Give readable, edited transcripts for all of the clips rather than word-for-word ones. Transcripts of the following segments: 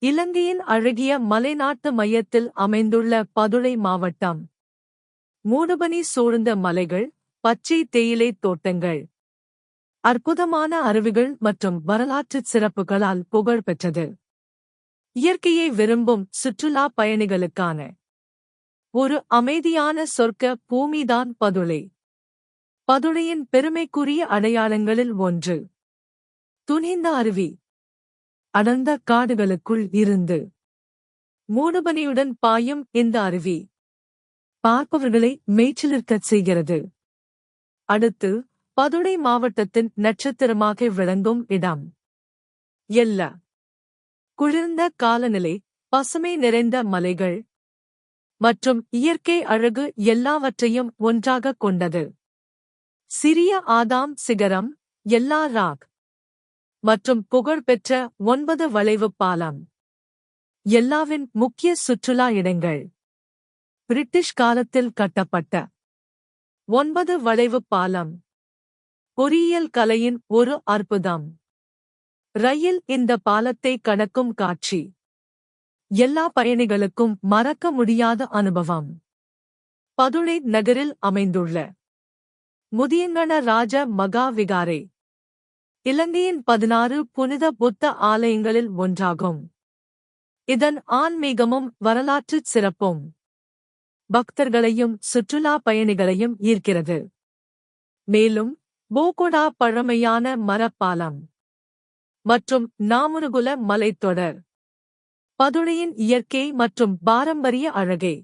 இலங்கையின் அழகிய மலைநாட்டு மையத்தில் அமைந்துள்ள பதுளை மாவட்டம். மூடுபனி சூழ்ந்த மலைகள், பச்சை தேயிலை தோட்டங்கள், அற்புதமான அருவிகள் மற்றும் வரலாற்றுச் சிறப்புகளால் புகழ் பெற்றது. இயற்கையை விரும்பும் சுற்றுலா பயணிகளுக்கான ஒரு அமைதியான சொர்க்க பூமிதான் பதுளை. பதுளையின் பெருமைக்குரிய அடையாளங்களில் ஒன்று துணிந்த அருவி. அடர்ந்த காடுகளுக்குள் இருந்து மூடுபனியுடன் பாயும் இந்த அருவி பார்ப்பவர்களை மெய்சிலிர்க்கச் செய்கிறது. அடுத்து பதுளை மாவட்டத்தின் நட்சத்திரமாக விளங்கும் இடம். எல்லா குளிர்ந்த காலநிலை, பசுமை நிறைந்த மலைகள் மற்றும் இயற்கை அழகு எல்லாவற்றையும் ஒன்றாகக் கொண்டது. சிறிய ஆதாம் சிகரம், எல்லா ராக் மற்றும் புகழ்பெற்ற 9 வளைவு பாலம் எல்லாவின் முக்கிய சுற்றுலா இடங்கள். பிரிட்டிஷ் காலத்தில் கட்டப்பட்ட 9 வளைவு பாலம் பொறியியல் கலையின் ஒரு அற்புதம். ரயில் இந்த பாலத்தை கடக்கும் காட்சி எல்லா பயணிகளுக்கும் மறக்க முடியாத அனுபவம். பதுளை நகரில் அமைந்துள்ள முதியங்கன ராஜ மகா விகாரை இலங்கையின் 16 புனித புத்த ஆலயங்களில் ஒன்றாகும். இதன் ஆன்மீகமும் வரலாற்றுச் சிறப்பும் பக்தர்களையும் சுற்றுலா பயணிகளையும் ஈர்க்கிறது. மேலும் போகொடா பழமையான மரப்பாலம் மற்றும் நாமுருகுல மலைத்தொடர் பதுளையின் இயற்கை மற்றும் பாரம்பரிய அழகை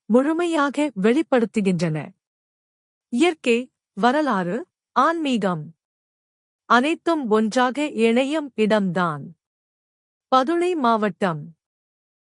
முழுமையாக வெளிப்படுத்துகின்றன. இயற்கை, வரலாறு, ஆன்மீகம் அனைத்தும் ஒன்றாக இணையும் இடம்தான் பதுளை மாவட்டம்.